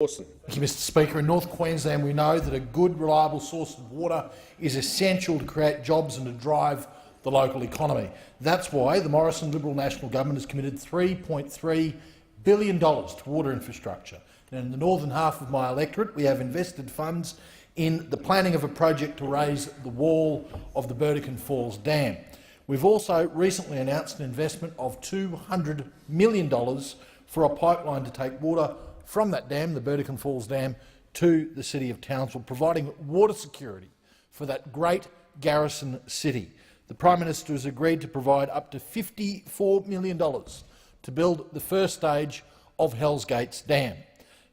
Dawson. Thank you, Mr Speaker. In North Queensland, we know that a good, reliable source of water is essential to create jobs and to drive the local economy. That's why the Morrison Liberal National Government has committed $3.3 billion to water infrastructure. And in the northern half of my electorate, we have invested funds in the planning of a project to raise the wall of the Burdekin Falls Dam. We've also recently announced an investment of $200 million for a pipeline to take water from that dam, the Burdekin Falls Dam, to the city of Townsville, providing water security for that great garrison city. The Prime Minister has agreed to provide up to $54 million to build the first stage of Hells Gates Dam.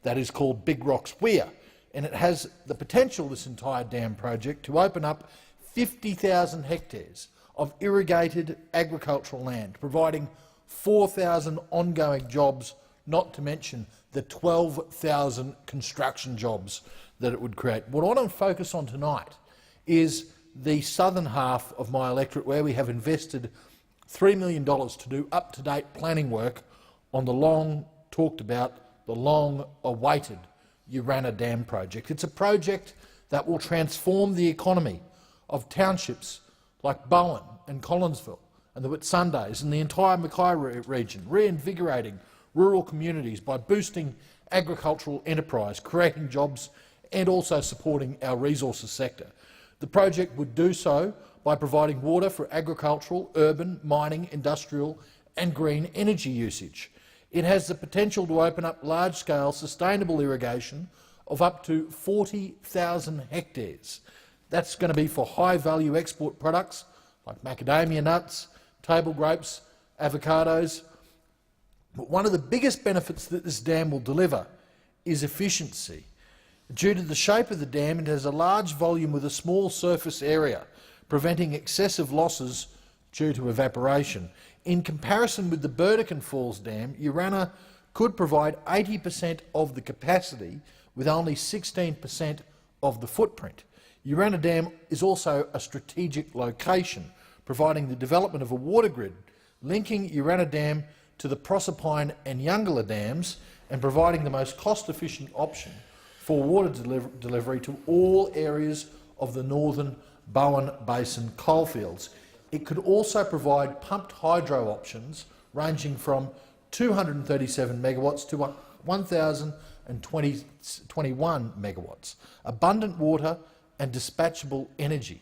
That is called Big Rocks Weir, and it has the potential, this entire dam project, to open up 50,000 hectares of irrigated agricultural land, providing 4,000 ongoing jobs, not to mention the 12,000 construction jobs that it would create. What I want to focus on tonight is the southern half of my electorate, where we have invested $3 million to do up-to-date planning work on the long-talked-about, the long-awaited Urannah Dam project. It's a project that will transform the economy of townships like Bowen and Collinsville and the Whitsundays and the entire Mackay region, reinvigorating rural communities by boosting agricultural enterprise, creating jobs and also supporting our resources sector. The project would do so by providing water for agricultural, urban, mining, industrial and green energy usage. It has the potential to open up large-scale sustainable irrigation of up to 40,000 hectares. That's going to be for high-value export products like macadamia nuts, table grapes, avocados. But one of the biggest benefits that this dam will deliver is efficiency. Due to the shape of the dam, it has a large volume with a small surface area, preventing excessive losses due to evaporation. In comparison with the Burdekin Falls Dam, Urannah could provide 80% of the capacity with only 16% of the footprint. Urannah Dam is also a strategic location, providing the development of a water grid linking Urannah Dam to the Proserpine and Youngalla dams and providing the most cost-efficient option for water delivery to all areas of the northern Bowen Basin coalfields. It could also provide pumped hydro options ranging from 237 megawatts to 1,021 megawatts, abundant water and dispatchable energy.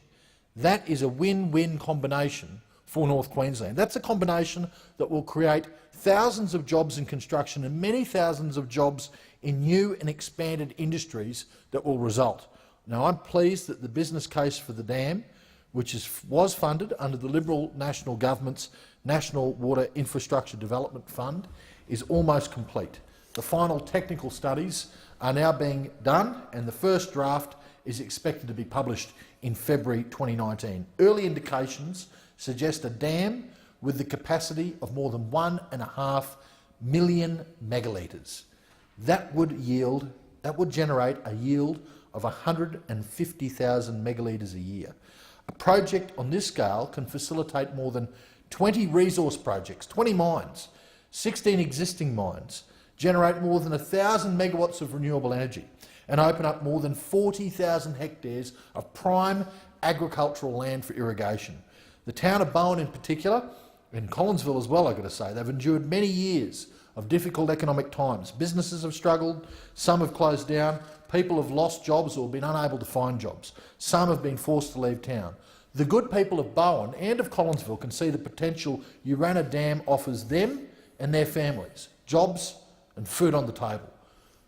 That is a win-win combination for North Queensland. That's a combination that will create thousands of jobs in construction and many thousands of jobs in new and expanded industries that will result. Now, I'm pleased that the business case for the dam, which was funded under the Liberal National Government's National Water Infrastructure Development Fund, is almost complete. The final technical studies are now being done and the first draft is expected to be published in February 2019. Early indications suggest a dam with the capacity of more than 1.5 million megalitres. That would generate a yield of 150,000 megalitres a year. A project on this scale can facilitate more than 20 resource projects, 20 mines, 16 existing mines, generate more than 1,000 megawatts of renewable energy and open up more than 40,000 hectares of prime agricultural land for irrigation. The town of Bowen in particular, and Collinsville as well, I've got to say, they've endured many years of difficult economic times. Businesses have struggled, some have closed down, people have lost jobs or been unable to find jobs. Some have been forced to leave town. The good people of Bowen and of Collinsville can see the potential Urannah Dam offers them and their families, jobs and food on the table.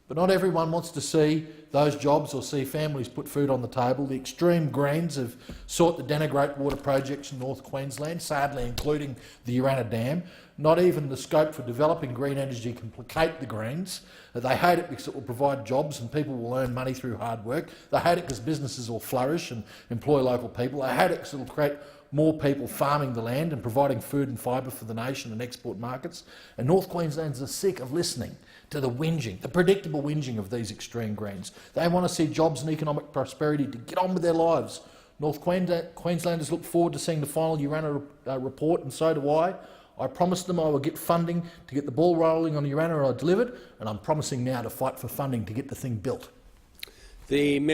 But not everyone wants to see those jobs or see families put food on the table. The extreme Greens have sought to denigrate water projects in North Queensland, sadly including the Urannah Dam. Not even the scope for developing green energy can placate the Greens. They hate it because it will provide jobs and people will earn money through hard work. They hate it because businesses will flourish and employ local people. They hate it because it will create more people farming the land and providing food and fibre for the nation and export markets. And North Queenslanders are sick of listening to the whinging, the predictable whinging of these extreme Greens. They want to see jobs and economic prosperity to get on with their lives. North Queenslanders look forward to seeing the final Urannah report, and so do I. I promised them I would get funding to get the ball rolling on Urannah, and I delivered, and I'm promising now to fight for funding to get the thing built. The member